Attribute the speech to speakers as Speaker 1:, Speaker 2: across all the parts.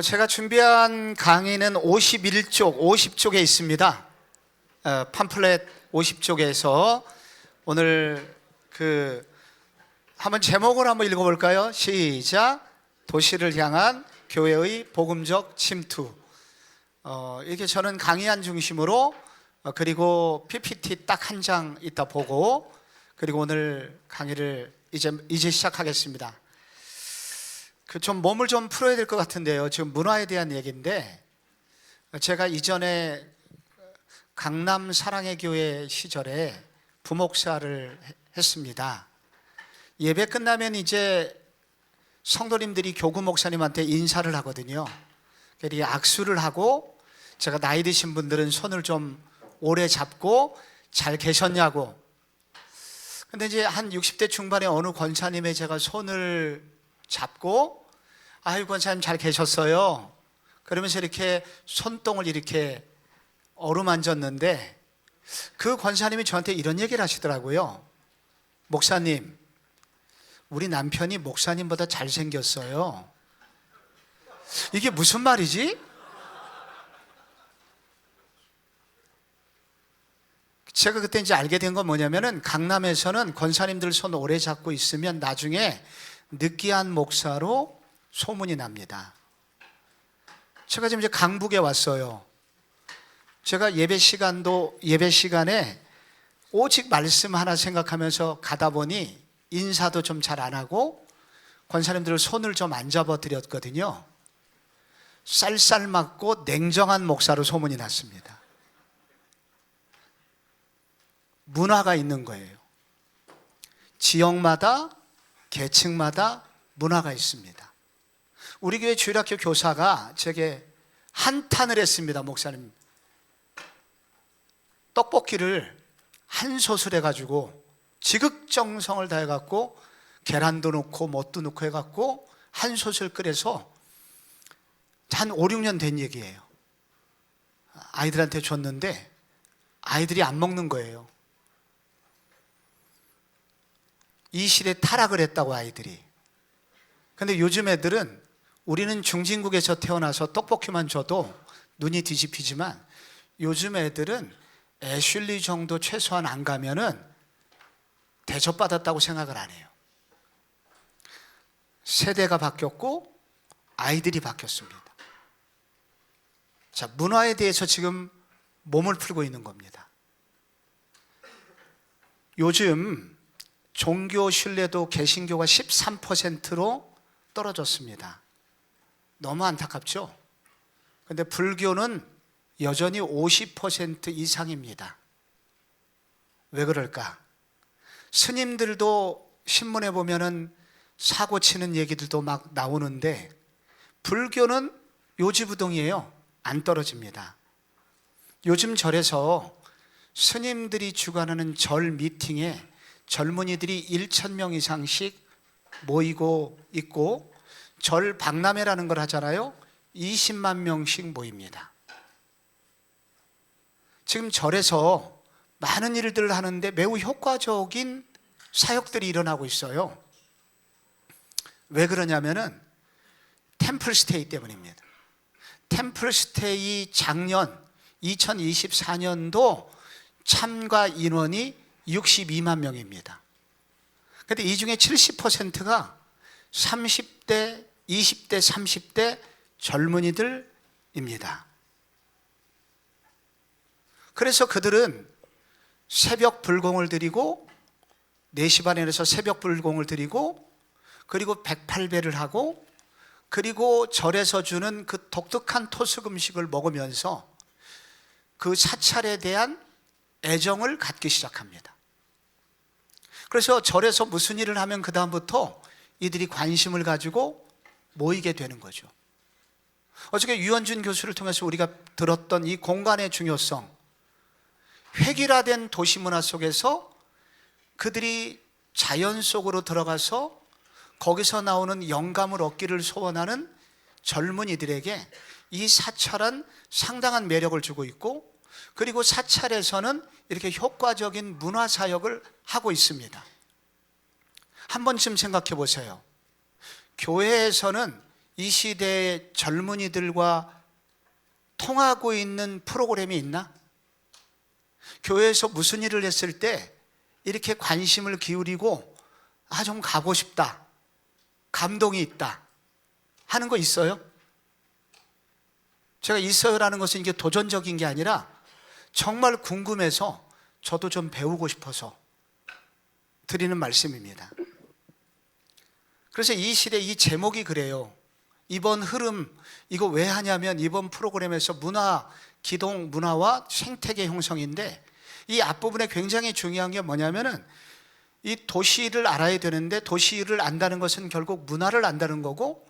Speaker 1: 제가 준비한 강의는 50쪽에 있습니다. 팜플렛 50쪽에서 오늘 한번 제목을 한번 읽어볼까요? 시작. 도시를 향한 교회의 복음적 침투. 이렇게 저는 강의안 중심으로 그리고 PPT 딱 한 장 이따 보고 그리고 오늘 강의를 이제 시작하겠습니다. 좀 몸을 좀 풀어야 될 것 같은데요. 지금 문화에 대한 얘기인데, 제가 이전에 강남 사랑의 교회 시절에 부목사를 했습니다. 예배 끝나면 이제 성도님들이 교구 목사님한테 인사를 하거든요. 그리고 악수를 하고, 제가 나이 드신 분들은 손을 좀 오래 잡고 잘 계셨냐고. 근데 이제 한 60대 중반에 어느 권사님의 제가 손을 잡고, 아유 권사님 잘 계셨어요 그러면서 이렇게 손동을 이렇게 어루만졌는데, 그 권사님이 저한테 이런 얘기를 하시더라고요. 목사님, 우리 남편이 목사님보다 잘생겼어요. 이게 무슨 말이지? 제가 그때 이제 알게 된 건 뭐냐면은, 강남에서는 권사님들 손 오래 잡고 있으면 나중에 느끼한 목사로 소문이 납니다. 제가 지금 이제 강북에 왔어요. 제가 예배 시간에 오직 말씀 하나 생각하면서 가다 보니 인사도 좀 잘 안 하고 권사님들 손을 좀 안 잡아 드렸거든요. 쌀쌀맞고 냉정한 목사로 소문이 났습니다. 문화가 있는 거예요. 지역마다 계층마다 문화가 있습니다. 우리 교회 주일학교 교사가 제게 한탄을 했습니다. 목사님, 떡볶이를 한 솥을 해가지고 지극정성을 다해갖고 계란도 넣고 뭣도 넣고 해갖고 한 솥을 끓여서 한 5, 6년 된 얘기예요. 아이들한테 줬는데 아이들이 안 먹는 거예요. 이실에 타락을 했다고, 아이들이. 근데 요즘 애들은, 우리는 중진국에서 태어나서 떡볶이만 줘도 눈이 뒤집히지만 요즘 애들은 애슐리 정도 최소한 안 가면은 대접받았다고 생각을 안 해요. 세대가 바뀌었고 아이들이 바뀌었습니다. 자, 문화에 대해서 지금 몸을 풀고 있는 겁니다. 요즘 종교 신뢰도 개신교가 13%로 떨어졌습니다. 너무 안타깝죠? 근데 불교는 여전히 50% 이상입니다. 왜 그럴까? 스님들도 신문에 보면은 사고 치는 얘기들도 막 나오는데, 불교는 요지부동이에요. 안 떨어집니다. 요즘 절에서 스님들이 주관하는 절 미팅에 젊은이들이 1,000명 이상씩 모이고 있고, 절 박람회라는 걸 하잖아요. 20만 명씩 모입니다. 지금 절에서 많은 일들을 하는데 매우 효과적인 사역들이 일어나고 있어요. 왜 그러냐면은 템플스테이 때문입니다. 템플스테이 작년 2024년도 참가 인원이 62만 명입니다. 그런데 이 중에 70%가 30대, 20대, 30대 젊은이들입니다. 그래서 그들은 새벽 불공을 드리고, 4시 반에 일어나서 새벽 불공을 드리고, 그리고 108배를 하고, 그리고 절에서 주는 그 독특한 토속 음식을 먹으면서 그 사찰에 대한 애정을 갖기 시작합니다. 그래서 절에서 무슨 일을 하면 그 다음부터 이들이 관심을 가지고 모이게 되는 거죠. 어저께 유현준 교수를 통해서 우리가 들었던 이 공간의 중요성, 획일화된 도시문화 속에서 그들이 자연 속으로 들어가서 거기서 나오는 영감을 얻기를 소원하는 젊은이들에게 이 사찰은 상당한 매력을 주고 있고, 그리고 사찰에서는 이렇게 효과적인 문화사역을 하고 있습니다. 한 번쯤 생각해 보세요. 교회에서는 이 시대의 젊은이들과 통하고 있는 프로그램이 있나? 교회에서 무슨 일을 했을 때 이렇게 관심을 기울이고 좀 가고 싶다, 감동이 있다 하는 거 있어요? 제가 있어요라는 것은 이게 도전적인 게 아니라 정말 궁금해서 저도 좀 배우고 싶어서 드리는 말씀입니다. 그래서 이 시대 이 제목이 그래요. 이번 흐름, 이거 왜 하냐면 이번 프로그램에서 문화, 기동 문화와 생태계 형성인데, 이 앞부분에 굉장히 중요한 게 뭐냐면은 이 도시를 알아야 되는데, 도시를 안다는 것은 결국 문화를 안다는 거고,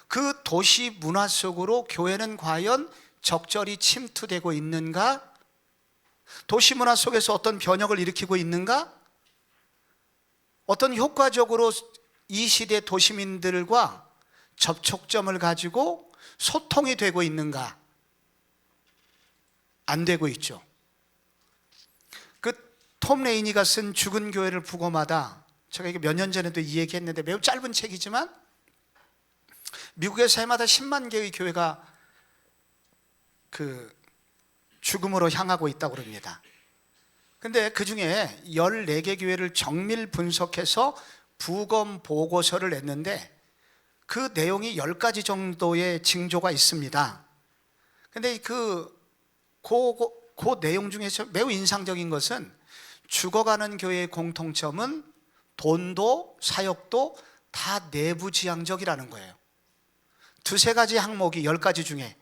Speaker 1: 그 도시 문화 속으로 교회는 과연 적절히 침투되고 있는가? 도시 문화 속에서 어떤 변혁을 일으키고 있는가? 어떤 효과적으로 이 시대 도시민들과 접촉점을 가지고 소통이 되고 있는가? 안 되고 있죠. 그 톰 레이니가 쓴 죽은 교회를 부고마다, 제가 이게 몇 년 전에도 이 얘기했는데 매우 짧은 책이지만 미국에서 해마다 10만 개의 교회가 그 죽음으로 향하고 있다고 그럽니다. 근데 그 중에 14개 교회를 정밀 분석해서 부검 보고서를 냈는데 그 내용이 10가지 정도의 징조가 있습니다. 근데 그 내용 중에서 매우 인상적인 것은 죽어가는 교회의 공통점은 돈도 사역도 다 내부지향적이라는 거예요. 두세 가지 항목이 10가지 중에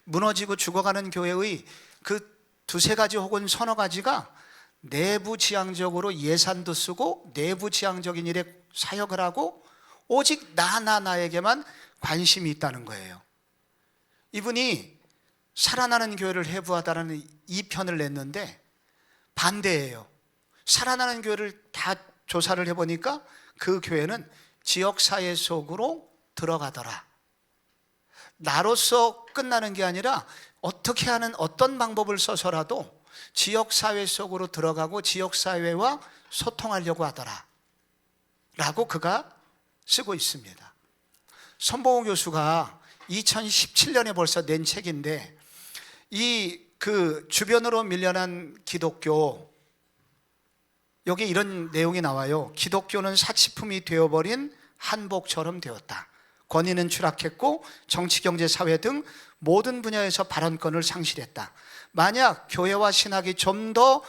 Speaker 1: 무너지고 죽어가는 교회의 그 두세 가지 혹은 서너 가지가 내부지향적으로 예산도 쓰고 내부지향적인 일에 사역을 하고 오직 나에게만 관심이 있다는 거예요. 이분이 살아나는 교회를 해부하다라는 2편을 냈는데 반대예요. 살아나는 교회를 다 조사를 해보니까 그 교회는 지역사회 속으로 들어가더라. 나로서 끝나는 게 아니라 어떻게 하는 어떤 방법을 써서라도 지역사회 속으로 들어가고 지역사회와 소통하려고 하더라 라고 그가 쓰고 있습니다. 선봉호 교수가 2017년에 벌써 낸 책인데, 이 그 주변으로 밀려난 기독교, 여기 이런 내용이 나와요. 기독교는 사치품이 되어버린 한복처럼 되었다. 권위는 추락했고 정치, 경제, 사회 등 모든 분야에서 발언권을 상실했다. 만약 교회와 신학이 좀 더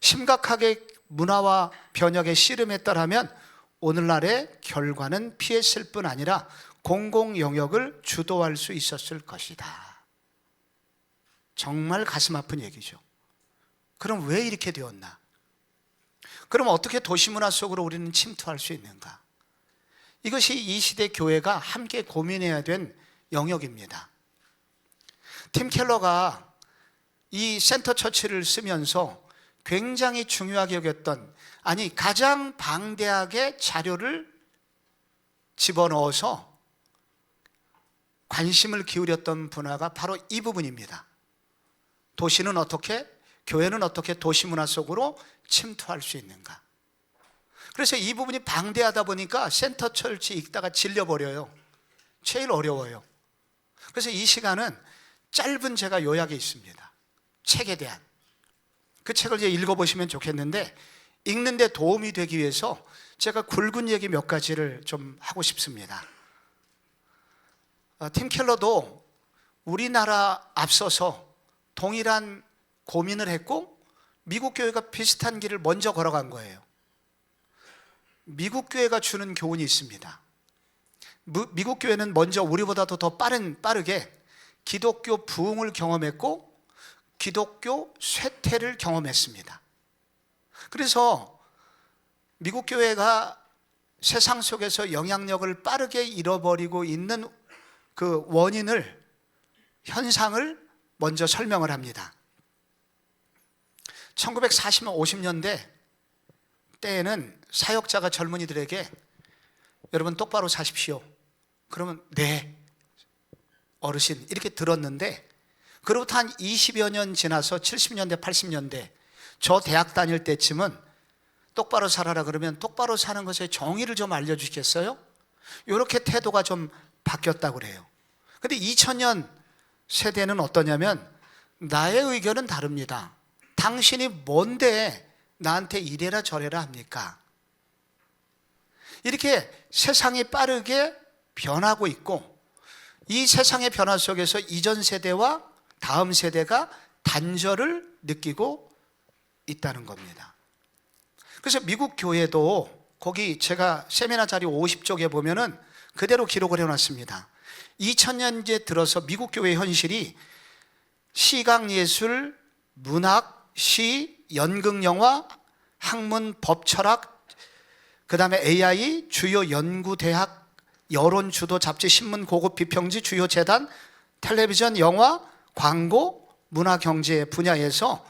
Speaker 1: 심각하게 문화와 변혁에 씨름했더라면 오늘날의 결과는 피했을 뿐 아니라 공공 영역을 주도할 수 있었을 것이다. 정말 가슴 아픈 얘기죠. 그럼 왜 이렇게 되었나? 그럼 어떻게 도시문화 속으로 우리는 침투할 수 있는가? 이것이 이 시대 교회가 함께 고민해야 된 영역입니다. 팀 켈러가 이 센터 처치를 쓰면서 굉장히 중요하게 여겼던, 아니 가장 방대하게 자료를 집어넣어서 관심을 기울였던 분야가 바로 이 부분입니다. 도시는 어떻게, 교회는 어떻게 도시문화 속으로 침투할 수 있는가? 그래서 이 부분이 방대하다 보니까 센터 철치 읽다가 질려버려요. 제일 어려워요. 그래서 이 시간은 짧은 제가 요약이 있습니다. 책에 대한. 그 책을 이제 읽어보시면 좋겠는데, 읽는데 도움이 되기 위해서 제가 굵은 얘기 몇 가지를 좀 하고 싶습니다. 팀 켈러도 우리나라 앞서서 동일한 고민을 했고 미국 교회가 비슷한 길을 먼저 걸어간 거예요. 미국 교회가 주는 교훈이 있습니다. 미국 교회는 먼저 우리보다도 더 빠르게 기독교 부흥을 경험했고 기독교 쇠퇴를 경험했습니다. 그래서 미국 교회가 세상 속에서 영향력을 빠르게 잃어버리고 있는 그 원인을, 현상을 먼저 설명을 합니다. 1940년, 50년대 때에는 사역자가 젊은이들에게 여러분 똑바로 사십시오. 그러면 네, 어르신 이렇게 들었는데, 그로부터 한 20여 년 지나서 70년대, 80년대 저 대학 다닐 때쯤은 똑바로 살아라 그러면 똑바로 사는 것의 정의를 좀 알려주시겠어요? 이렇게 태도가 좀 바뀌었다고 그래요. 근데 2000년 세대는 어떠냐면 나의 의견은 다릅니다. 당신이 뭔데 나한테 이래라 저래라 합니까? 이렇게 세상이 빠르게 변하고 있고, 이 세상의 변화 속에서 이전 세대와 다음 세대가 단절을 느끼고 있다는 겁니다. 그래서 미국 교회도 거기 제가 세미나 자료 50쪽에 보면은 그대로 기록을 해놨습니다. 2000년대 들어서 미국 교회 현실이 시각예술, 문학, 시, 연극영화, 학문, 법철학, 그 다음에 AI, 주요 연구대학, 여론주도 잡지, 신문, 고급 비평지, 주요 재단, 텔레비전, 영화, 광고, 문화경제 분야에서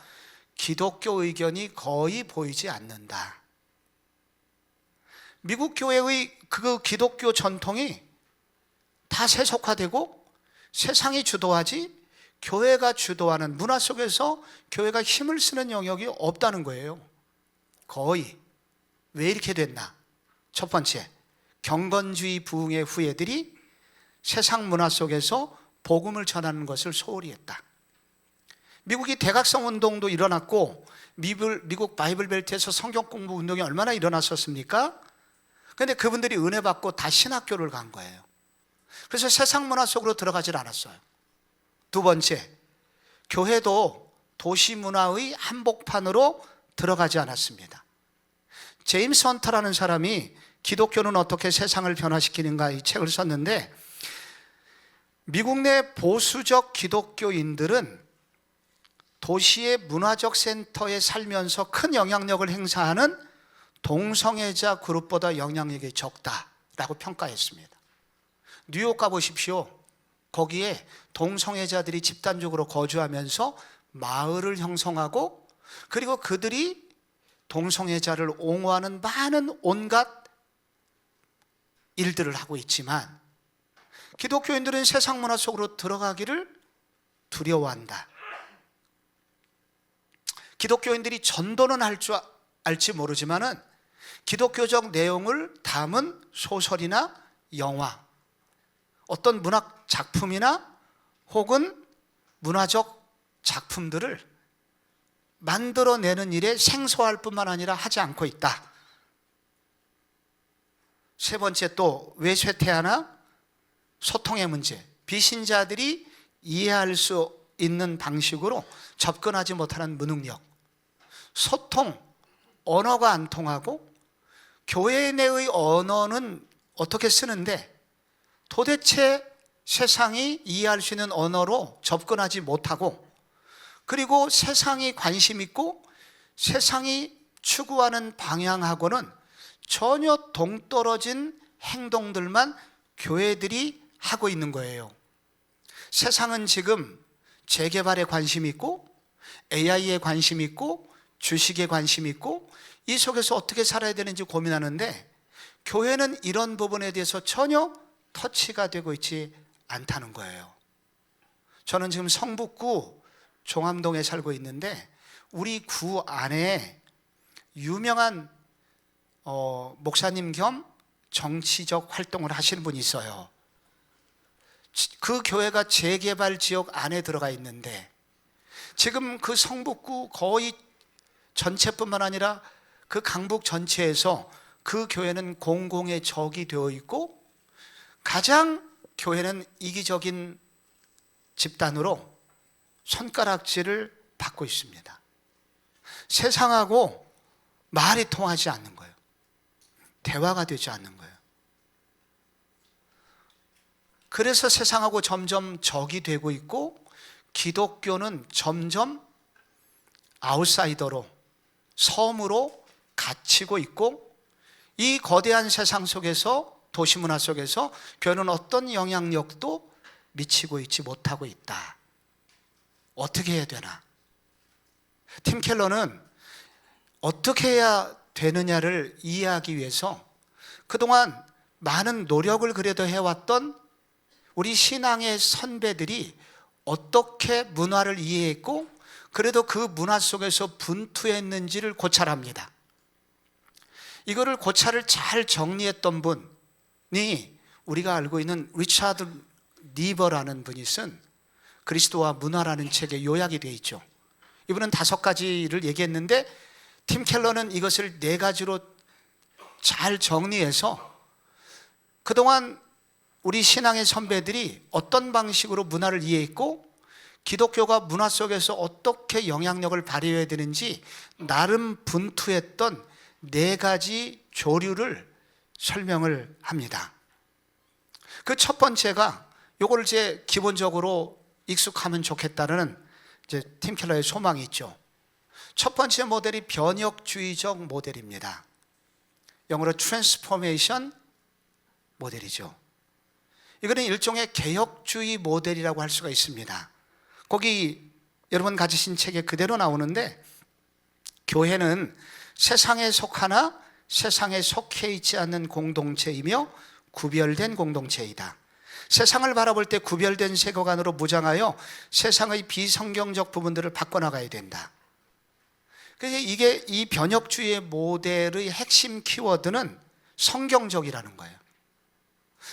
Speaker 1: 기독교 의견이 거의 보이지 않는다. 미국 교회의 그 기독교 전통이 다 세속화되고 세상이 주도하지 교회가 주도하는 문화 속에서 교회가 힘을 쓰는 영역이 없다는 거예요. 거의. 왜 이렇게 됐나? 첫 번째, 경건주의 부흥의 후예들이 세상 문화 속에서 복음을 전하는 것을 소홀히 했다. 미국이 대각성 운동도 일어났고 미국 바이블 벨트에서 성경 공부 운동이 얼마나 일어났었습니까? 그런데 그분들이 은혜 받고 다 신학교를 간 거예요. 그래서 세상 문화 속으로 들어가질 않았어요. 두 번째, 교회도 도시 문화의 한복판으로 들어가지 않았습니다. 제임스 헌터라는 사람이 기독교는 어떻게 세상을 변화시키는가 이 책을 썼는데, 미국 내 보수적 기독교인들은 도시의 문화적 센터에 살면서 큰 영향력을 행사하는 동성애자 그룹보다 영향력이 적다라고 평가했습니다. 뉴욕 가보십시오. 거기에 동성애자들이 집단적으로 거주하면서 마을을 형성하고, 그리고 그들이 동성애자를 옹호하는 많은 온갖 일들을 하고 있지만 기독교인들은 세상 문화 속으로 들어가기를 두려워한다. 기독교인들이 전도는 알지 모르지만은 기독교적 내용을 담은 소설이나 영화, 어떤 문학 작품이나 혹은 문화적 작품들을 만들어내는 일에 생소할 뿐만 아니라 하지 않고 있다. 세 번째, 또 왜 쇠퇴하나? 소통의 문제. 비신자들이 이해할 수 있는 방식으로 접근하지 못하는 무능력. 소통, 언어가 안 통하고 교회 내의 언어는 어떻게 쓰는데 도대체 세상이 이해할 수 있는 언어로 접근하지 못하고, 그리고 세상이 관심 있고 세상이 추구하는 방향하고는 전혀 동떨어진 행동들만 교회들이 하고 있는 거예요. 세상은 지금 재개발에 관심이 있고 AI에 관심이 있고 주식에 관심이 있고 이 속에서 어떻게 살아야 되는지 고민하는데 교회는 이런 부분에 대해서 전혀 터치가 되고 있지 않다는 거예요. 저는 지금 성북구 종암동에 살고 있는데 우리 구 안에 유명한 목사님 겸 정치적 활동을 하시는 분이 있어요. 그 교회가 재개발 지역 안에 들어가 있는데 지금 그 성북구 거의 전체뿐만 아니라 그 강북 전체에서 그 교회는 공공의 적이 되어 있고 가장 교회는 이기적인 집단으로 손가락질을 받고 있습니다. 세상하고 말이 통하지 않는 거예요. 대화가 되지 않는 거예요. 그래서 세상하고 점점 적이 되고 있고 기독교는 점점 아웃사이더로, 섬으로 갇히고 있고, 이 거대한 세상 속에서, 도시문화 속에서 교회는 어떤 영향력도 미치고 있지 못하고 있다. 어떻게 해야 되나? 팀 켈러는 어떻게 해야 되느냐를 이해하기 위해서 그동안 많은 노력을 그래도 해왔던 우리 신앙의 선배들이 어떻게 문화를 이해했고 그래도 그 문화 속에서 분투했는지를 고찰합니다. 이거를 고찰을 잘 정리했던 분이 우리가 알고 있는 리차드 니버라는 분이 쓴 그리스도와 문화라는 책에 요약이 되어 있죠. 이분은 5가지를 얘기했는데 팀 켈러는 이것을 4가지로 잘 정리해서 그동안 우리 신앙의 선배들이 어떤 방식으로 문화를 이해했고 기독교가 문화 속에서 어떻게 영향력을 발휘해야 되는지 나름 분투했던 4가지 조류를 설명을 합니다. 그 첫 번째가 요거를 이제 기본적으로 익숙하면 좋겠다는 이제 팀 켈러의 소망이 있죠. 첫 번째 모델이 변혁주의적 모델입니다. 영어로 트랜스포메이션 모델이죠. 이거는 일종의 개혁주의 모델이라고 할 수가 있습니다. 거기 여러분 가지신 책에 그대로 나오는데 교회는 세상에 속하나 세상에 속해 있지 않는 공동체이며 구별된 공동체이다. 세상을 바라볼 때 구별된 세계관으로 무장하여 세상의 비성경적 부분들을 바꿔나가야 된다. 그래서 이게 이 변혁주의 모델의 핵심 키워드는 성경적이라는 거예요.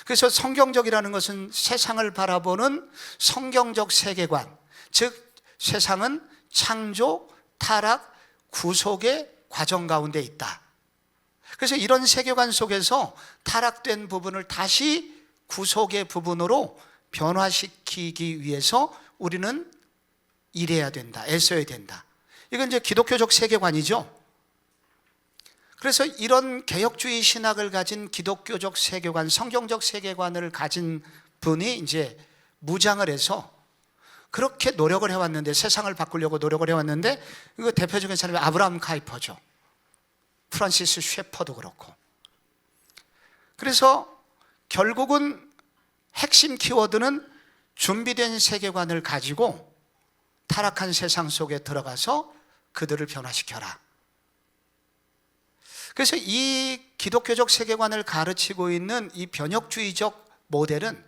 Speaker 1: 그래서 성경적이라는 것은 세상을 바라보는 성경적 세계관, 즉 세상은 창조, 타락, 구속의 과정 가운데 있다. 그래서 이런 세계관 속에서 타락된 부분을 다시 구속의 부분으로 변화시키기 위해서 우리는 일해야 된다, 애써야 된다. 이건 이제 기독교적 세계관이죠. 그래서 이런 개혁주의 신학을 가진 기독교적 세계관, 성경적 세계관을 가진 분이 이제 무장을 해서 그렇게 노력을 해왔는데, 세상을 바꾸려고 노력을 해왔는데, 이거 대표적인 사람이 아브라함 카이퍼죠. 프란시스 셰퍼도 그렇고. 그래서 결국은 핵심 키워드는 준비된 세계관을 가지고 타락한 세상 속에 들어가서 그들을 변화시켜라. 그래서 이 기독교적 세계관을 가르치고 있는 이 변혁주의적 모델은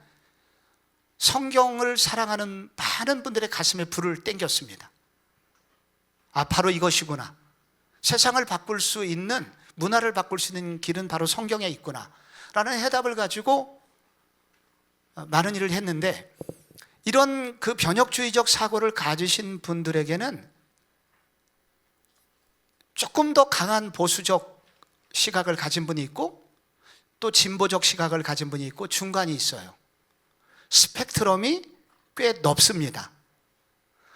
Speaker 1: 성경을 사랑하는 많은 분들의 가슴에 불을 땡겼습니다. 아, 바로 이것이구나. 세상을 바꿀 수 있는, 문화를 바꿀 수 있는 길은 바로 성경에 있구나 라는 해답을 가지고 많은 일을 했는데, 이런 그 변혁주의적 사고를 가지신 분들에게는 조금 더 강한 보수적 시각을 가진 분이 있고 또 진보적 시각을 가진 분이 있고 중간이 있어요. 스펙트럼이 꽤 넓습니다.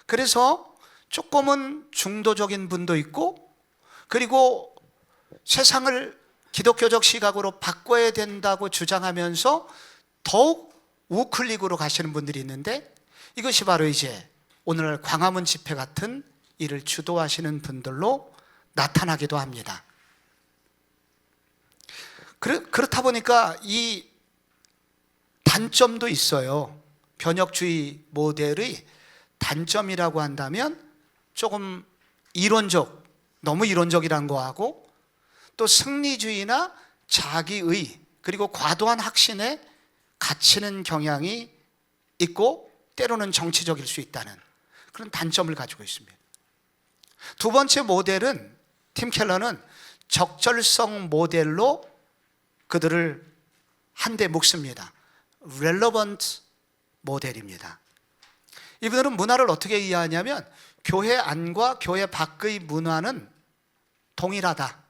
Speaker 1: 그래서 조금은 중도적인 분도 있고, 그리고 세상을 기독교적 시각으로 바꿔야 된다고 주장하면서 더욱 우클릭으로 가시는 분들이 있는데, 이것이 바로 이제 오늘날 광화문 집회 같은 일을 주도하시는 분들로 나타나기도 합니다. 그렇다 보니까 이 단점도 있어요. 변혁주의 모델의 단점이라고 한다면 조금 이론적, 너무 이론적이라는 거하고 또 승리주의나 자기의 그리고 과도한 확신에 갇히는 경향이 있고 때로는 정치적일 수 있다는 그런 단점을 가지고 있습니다. 두 번째 모델은, 팀 켈러는 적절성 모델로 그들을 한데 묶습니다. relevant 모델입니다. 이분들은 문화를 어떻게 이해하냐면 교회 안과 교회 밖의 문화는 동일하다.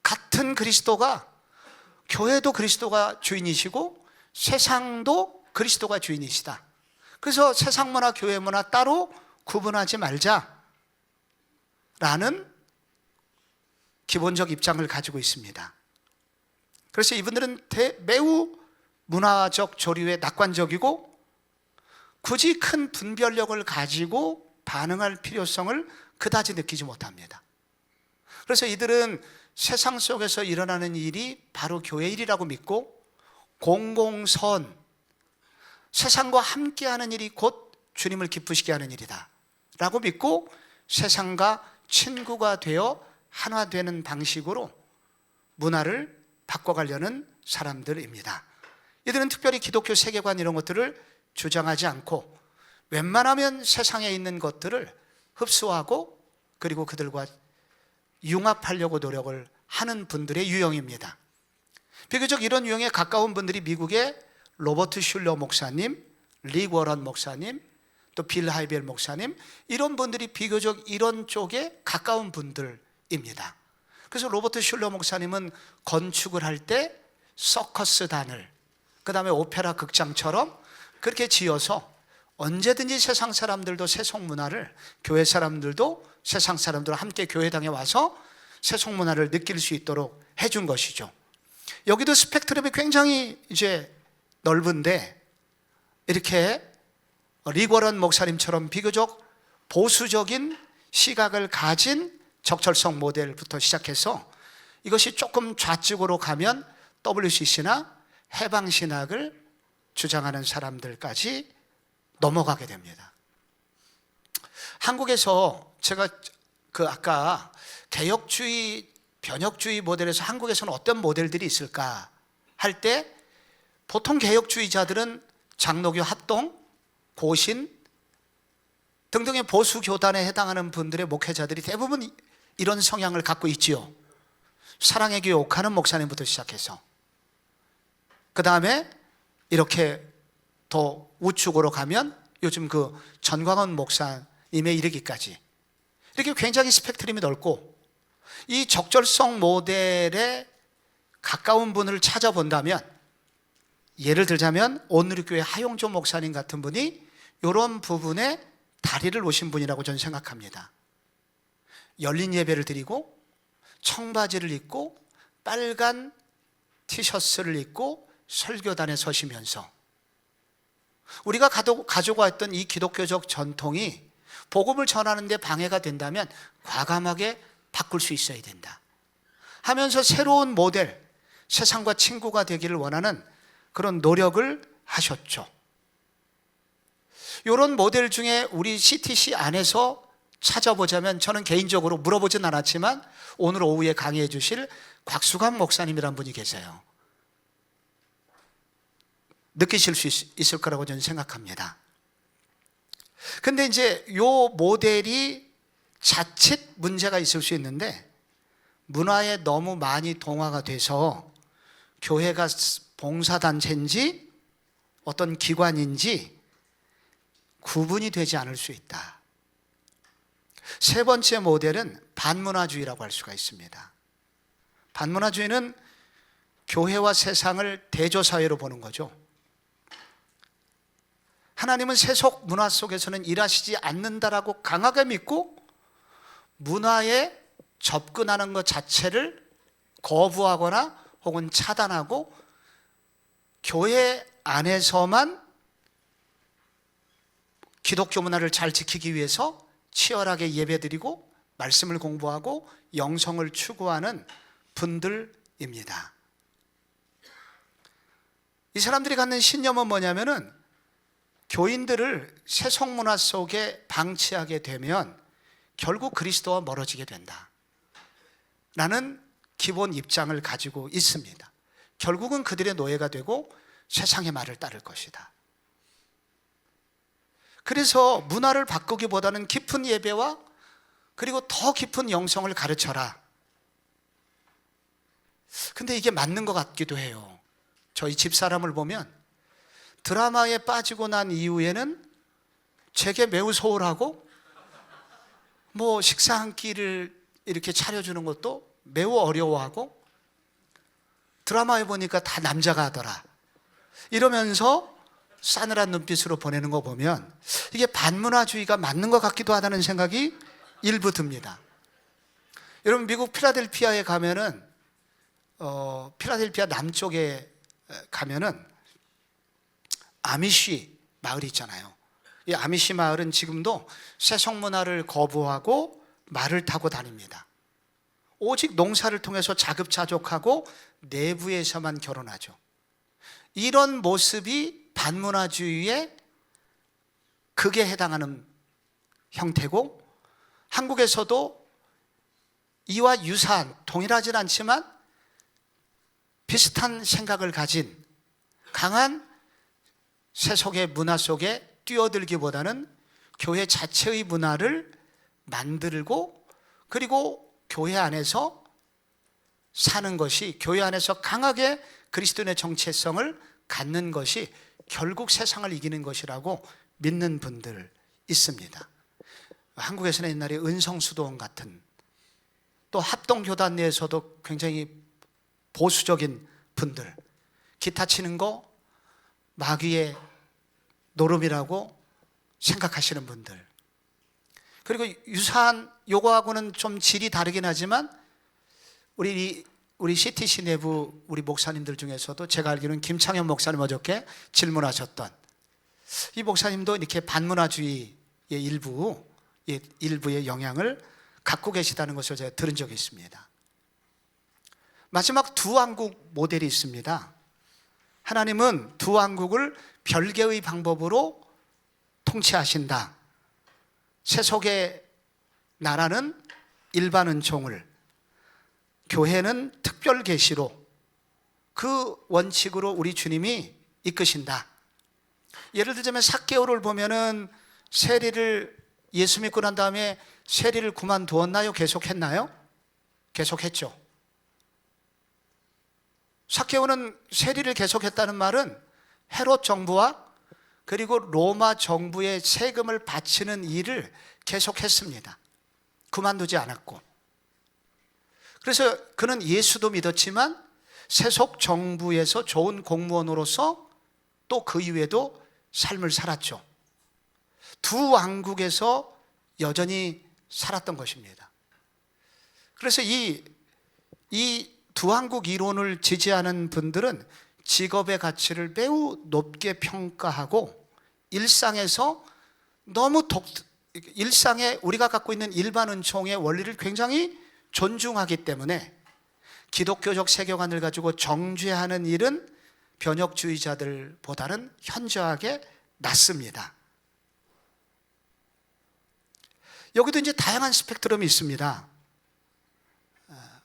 Speaker 1: 같은 그리스도가, 교회도 그리스도가 주인이시고 세상도 그리스도가 주인이시다. 그래서 세상 문화, 교회 문화 따로 구분하지 말자 라는 기본적 입장을 가지고 있습니다. 그래서 이분들은 매우 문화적 조류에 낙관적이고 굳이 큰 분별력을 가지고 반응할 필요성을 그다지 느끼지 못합니다. 그래서 이들은 세상 속에서 일어나는 일이 바로 교회 일이라고 믿고 공공선, 세상과 함께하는 일이 곧 주님을 기쁘시게 하는 일이다 라고 믿고 세상과 친구가 되어 하나 되는 방식으로 문화를 바꿔가려는 사람들입니다. 이들은 특별히 기독교 세계관 이런 것들을 주장하지 않고 웬만하면 세상에 있는 것들을 흡수하고 그리고 그들과 융합하려고 노력을 하는 분들의 유형입니다. 비교적 이런 유형에 가까운 분들이 미국의 로버트 슐러 목사님, 리 워런 목사님, 또 빌 하이벨 목사님, 이런 분들이 비교적 이런 쪽에 가까운 분들입니다. 그래서 로버트 슐러 목사님은 건축을 할 때 서커스단을, 그 다음에 오페라 극장처럼 그렇게 지어서 언제든지 세상 사람들도 세속 문화를, 교회 사람들도 세상 사람들과 함께 교회당에 와서 세속 문화를 느낄 수 있도록 해준 것이죠. 여기도 스펙트럼이 굉장히 이제 넓은데, 이렇게 리거런 목사님처럼 비교적 보수적인 시각을 가진 적절성 모델부터 시작해서 이것이 조금 좌측으로 가면 WCC나 해방신학을 주장하는 사람들까지 넘어가게 됩니다. 한국에서 제가 아까 개혁주의, 변혁주의 모델에서 한국에서는 어떤 모델들이 있을까 할 때, 보통 개혁주의자들은 장로교 합동, 고신 등등의 보수 교단에 해당하는 분들의 목회자들이 대부분 이런 성향을 갖고 있지요. 사랑의 교회 옥하는 목사님부터 시작해서, 그 다음에 이렇게 더 우측으로 가면 요즘 전광훈 목사님에 이르기까지, 이렇게 굉장히 스펙트럼이 넓고, 이 적절성 모델에 가까운 분을 찾아본다면, 예를 들자면 온누리교회 하용조 목사님 같은 분이 이런 부분에 다리를 놓으신 분이라고 저는 생각합니다. 열린 예배를 드리고 청바지를 입고 빨간 티셔츠를 입고 설교단에 서시면서, 우리가 가지고 왔던 이 기독교적 전통이 복음을 전하는 데 방해가 된다면 과감하게 바꿀 수 있어야 된다 하면서 새로운 모델, 세상과 친구가 되기를 원하는 그런 노력을 하셨죠. 이런 모델 중에 우리 CTC 안에서 찾아보자면, 저는 개인적으로 물어보진 않았지만 오늘 오후에 강의해 주실 곽수감 목사님이란 분이 계세요. 느끼실 수 있을 거라고 저는 생각합니다. 근데 이제 이 모델이 자칫 문제가 있을 수 있는데, 문화에 너무 많이 동화가 돼서 교회가 봉사단체인지 어떤 기관인지 구분이 되지 않을 수 있다. 세 번째 모델은 반문화주의라고 할 수가 있습니다. 반문화주의는 교회와 세상을 대조사회로 보는 거죠. 하나님은 세속 문화 속에서는 일하시지 않는다라고 강하게 믿고 문화에 접근하는 것 자체를 거부하거나 혹은 차단하고, 교회 안에서만 기독교 문화를 잘 지키기 위해서 치열하게 예배드리고 말씀을 공부하고 영성을 추구하는 분들입니다. 이 사람들이 갖는 신념은 뭐냐면은, 교인들을 세속 문화 속에 방치하게 되면 결국 그리스도와 멀어지게 된다 라는 기본 입장을 가지고 있습니다. 결국은 그들의 노예가 되고 세상의 말을 따를 것이다. 그래서 문화를 바꾸기보다는 깊은 예배와 그리고 더 깊은 영성을 가르쳐라. 근데 이게 맞는 것 같기도 해요. 저희 집사람을 보면 드라마에 빠지고 난 이후에는 제게 매우 소홀하고, 식사 한 끼를 이렇게 차려주는 것도 매우 어려워하고, 드라마에 보니까 다 남자가 하더라 이러면서 싸늘한 눈빛으로 보내는 거 보면 이게 반문화주의가 맞는 것 같기도 하다는 생각이 일부 듭니다. 여러분, 미국 필라델피아에 가면은 필라델피아 남쪽에 가면은 아미시 마을이 있잖아요. 이 아미시 마을은 지금도 세속 문화를 거부하고 말을 타고 다닙니다. 오직 농사를 통해서 자급자족하고 내부에서만 결혼하죠. 이런 모습이 반문화주의의 극에 해당하는 형태고, 한국에서도 이와 유사한, 동일하진 않지만 비슷한 생각을 가진 강한 세속의 문화 속에 뛰어들기보다는 교회 자체의 문화를 만들고, 그리고 교회 안에서 사는 것이, 교회 안에서 강하게 그리스도인의 정체성을 갖는 것이 결국 세상을 이기는 것이라고 믿는 분들 있습니다. 한국에서는 옛날에 은성수도원 같은, 또 합동교단 내에서도 굉장히 보수적인 분들, 기타 치는 거 마귀의 노름이라고 생각하시는 분들, 그리고 유사한 요거하고는 좀 질이 다르긴 하지만 우리 CTC 내부 우리 목사님들 중에서도 제가 알기로는 김창현 목사님 어저께 질문하셨던 이 목사님도 이렇게 반문화주의의 일부의 영향을 갖고 계시다는 것을 제가 들은 적이 있습니다. 마지막 두 왕국 모델이 있습니다. 하나님은 두 왕국을 별개의 방법으로 통치하신다. 세속의 나라는 일반 은총을, 교회는 특별 계시로, 그 원칙으로 우리 주님이 이끄신다. 예를 들자면 삭개오를 보면은 세리를 예수 믿고 난 다음에 세리를 그만두었나요? 계속했나요? 계속했죠. 삭개오는 세리를 계속했다는 말은 헤롯 정부와 그리고 로마 정부의 세금을 바치는 일을 계속했습니다. 그만두지 않았고, 그래서 그는 예수도 믿었지만 세속 정부에서 좋은 공무원으로서 또 그 이후에도 삶을 살았죠. 두 왕국에서 여전히 살았던 것입니다. 그래서 이 두 왕국 이론을 지지하는 분들은 직업의 가치를 매우 높게 평가하고 일상에서 일상에 우리가 갖고 있는 일반 은총의 원리를 굉장히 존중하기 때문에 기독교적 세계관을 가지고 정죄하는 일은 변혁주의자들보다는 현저하게 낫습니다. 여기도 이제 다양한 스펙트럼이 있습니다.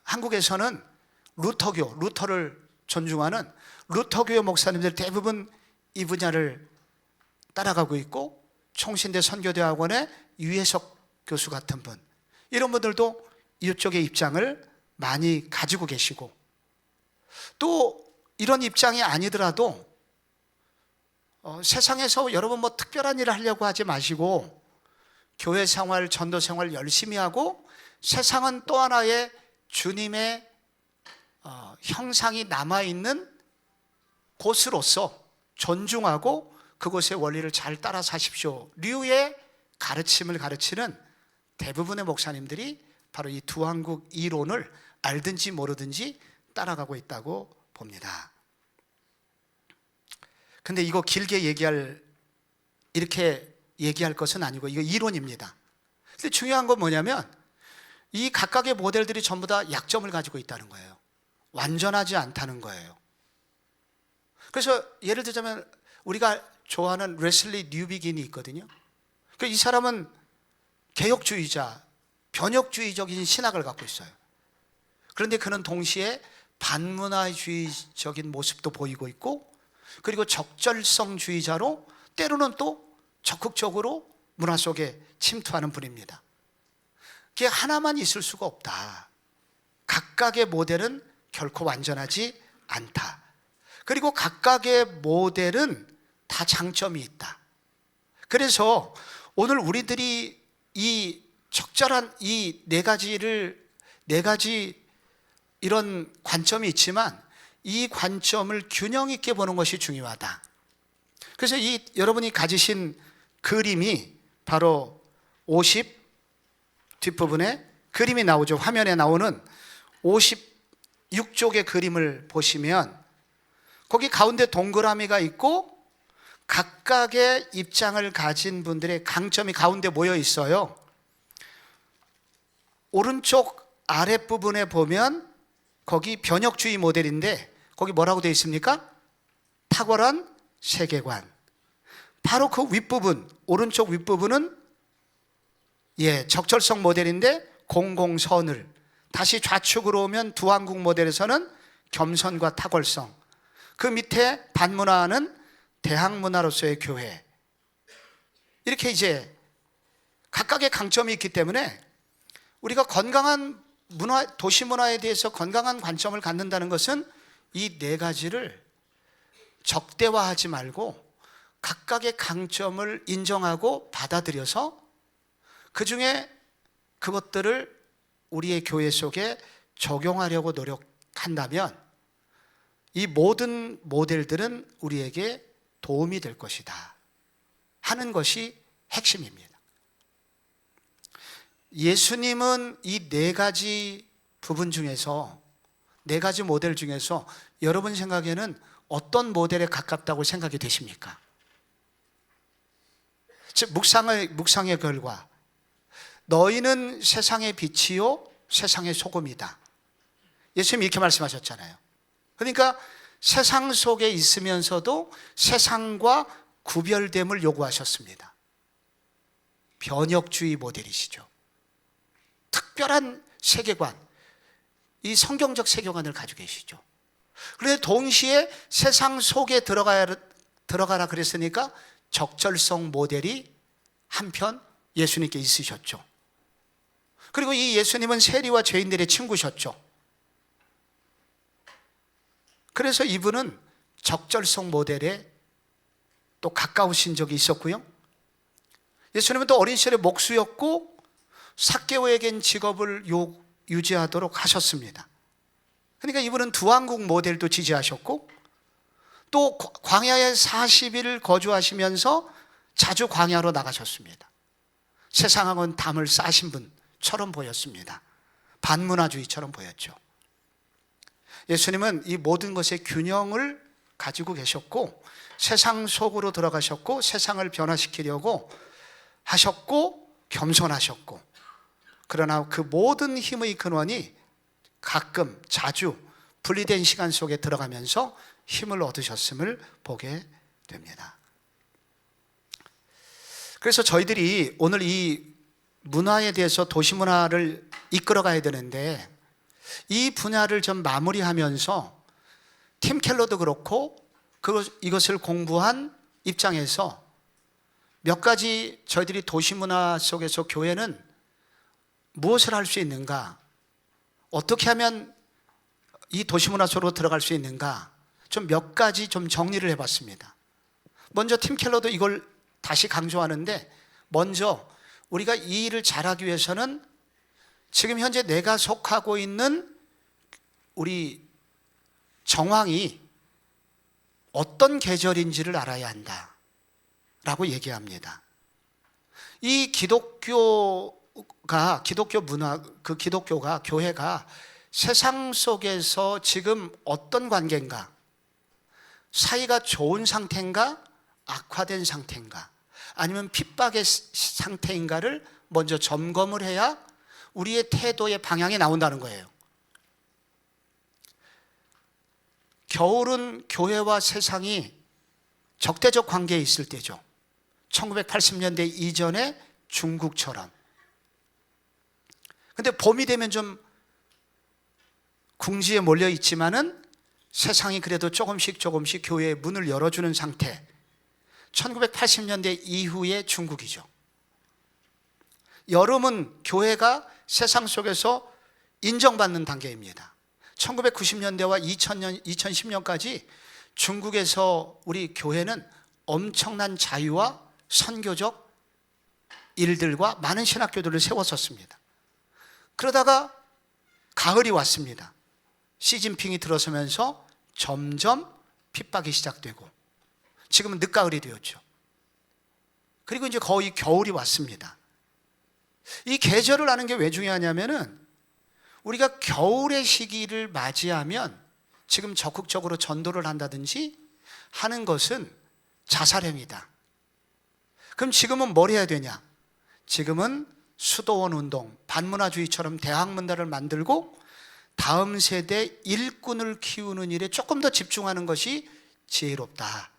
Speaker 1: 한국에서는 루터를 존중하는 루터교의 목사님들 대부분 이 분야를 따라가고 있고, 총신대 선교대학원의 유해석 교수 같은 분, 이런 분들도 이쪽의 입장을 많이 가지고 계시고, 또 이런 입장이 아니더라도 세상에서 여러분 뭐 특별한 일을 하려고 하지 마시고 교회 생활, 전도 생활 열심히 하고 세상은 또 하나의 주님의 형상이 남아있는 곳으로서 존중하고 그곳의 원리를 잘 따라 사십시오 류의 가르침을 가르치는 대부분의 목사님들이 바로 이 두 왕국 이론을 알든지 모르든지 따라가고 있다고 봅니다. 근데 이거 길게 이렇게 얘기할 것은 아니고 이거 이론입니다. 근데 중요한 건 뭐냐면 이 각각의 모델들이 전부 다 약점을 가지고 있다는 거예요. 완전하지 않다는 거예요. 그래서 예를 들자면 우리가 좋아하는 레슬리 뉴비긴이 있거든요. 이 사람은 개혁주의자, 변혁주의적인 신학을 갖고 있어요. 그런데 그는 동시에 반문화주의적인 모습도 보이고 있고, 그리고 적절성주의자로 때로는 또 적극적으로 문화 속에 침투하는 분입니다. 그게 하나만 있을 수가 없다. 각각의 모델은 결코 완전하지 않다. 그리고 각각의 모델은 다 장점이 있다. 그래서 오늘 우리들이 이 적절한 이 네 가지 이런 관점이 있지만 이 관점을 균형 있게 보는 것이 중요하다. 그래서 여러분이 가지신 그림이 바로 50 뒷부분에 그림이 나오죠. 화면에 나오는 56쪽의 그림을 보시면 거기 가운데 동그라미가 있고 각각의 입장을 가진 분들의 강점이 가운데 모여 있어요. 오른쪽 아랫부분에 보면 거기 변혁주의 모델인데 거기 뭐라고 되어 있습니까? 탁월한 세계관. 바로 그 윗부분, 오른쪽 윗부분은 적절성 모델인데 공공선을, 다시 좌측으로 오면 두왕국 모델에서는 겸손과 탁월성, 그 밑에 반문화는 대항문화로서의 교회. 이렇게 이제 각각의 강점이 있기 때문에 우리가 건강한 도시 문화에 대해서 건강한 관점을 갖는다는 것은 이 네 가지를 적대화하지 말고 각각의 강점을 인정하고 받아들여서 그 중에 그것들을 우리의 교회 속에 적용하려고 노력한다면 이 모든 모델들은 우리에게 도움이 될 것이다 하는 것이 핵심입니다. 예수님은 이 네 가지 부분 중에서, 네 가지 모델 중에서 여러분 생각에는 어떤 모델에 가깝다고 생각이 되십니까? 즉 묵상의 결과, 너희는 세상의 빛이요 세상의 소금이다. 예수님이 이렇게 말씀하셨잖아요. 그러니까 세상 속에 있으면서도 세상과 구별됨을 요구하셨습니다. 변혁주의 모델이시죠. 특별한 세계관, 이 성경적 세계관을 가지고 계시죠. 그런데 동시에 세상 속에 들어가라 그랬으니까 적절성 모델이 한편 예수님께 있으셨죠. 그리고 이 예수님은 세리와 죄인들의 친구셨죠. 그래서 이분은 적절성 모델에 또 가까우신 적이 있었고요. 예수님은 또 어린 시절에 목수였고 삭개오에겐 직업을 유지하도록 하셨습니다. 그러니까 이분은 두한국 모델도 지지하셨고 또 광야에 40일 거주하시면서 자주 광야로 나가셨습니다. 세상하고는 담을 싸신 분처럼 보였습니다. 반문화주의처럼 보였죠. 예수님은 이 모든 것의 균형을 가지고 계셨고 세상 속으로 들어가셨고 세상을 변화시키려고 하셨고 겸손하셨고, 그러나 그 모든 힘의 근원이 가끔 자주 분리된 시간 속에 들어가면서 힘을 얻으셨음을 보게 됩니다. 그래서 저희들이 오늘 이 문화에 대해서 도시 문화를 이끌어 가야 되는데 이 분야를 좀 마무리하면서 팀 켈러도 그렇고 이것을 공부한 입장에서 몇 가지 저희들이 도시 문화 속에서 교회는 무엇을 할 수 있는가, 어떻게 하면 이 도시 문화 속으로 들어갈 수 있는가, 좀 몇 가지 좀 정리를 해봤습니다. 먼저 팀 켈러도 이걸 다시 강조하는데, 먼저 우리가 이 일을 잘하기 위해서는 지금 현재 내가 속하고 있는 우리 정황이 어떤 계절인지를 알아야 한다 라고 얘기합니다. 이 기독교가 교회가 세상 속에서 지금 어떤 관계인가, 사이가 좋은 상태인가 악화된 상태인가 아니면 핍박의 상태인가를 먼저 점검을 해야 우리의 태도의 방향이 나온다는 거예요. 겨울은 교회와 세상이 적대적 관계에 있을 때죠. 1980년대 이전의 중국처럼. 근데 봄이 되면 좀 궁지에 몰려 있지만은 세상이 그래도 조금씩 교회의 문을 열어주는 상태. 1980년대 이후의 중국이죠. 여름은 교회가 세상 속에서 인정받는 단계입니다. 1990년대와 2010년까지 중국에서 우리 교회는 엄청난 자유와 선교적 일들과 많은 신학교들을 세웠었습니다. 그러다가 가을이 왔습니다. 시진핑이 들어서면서 점점 핍박이 시작되고 지금은 늦가을이 되었죠. 그리고 이제 거의 겨울이 왔습니다. 이 계절을 아는 게 왜 중요하냐면은 우리가 겨울의 시기를 맞이하면 지금 적극적으로 전도를 한다든지 하는 것은 자살행위다. 그럼 지금은 뭘 해야 되냐? 지금은 수도원 운동, 반문화주의처럼 대학문화를 만들고 다음 세대 일꾼을 키우는 일에 조금 더 집중하는 것이 지혜롭다.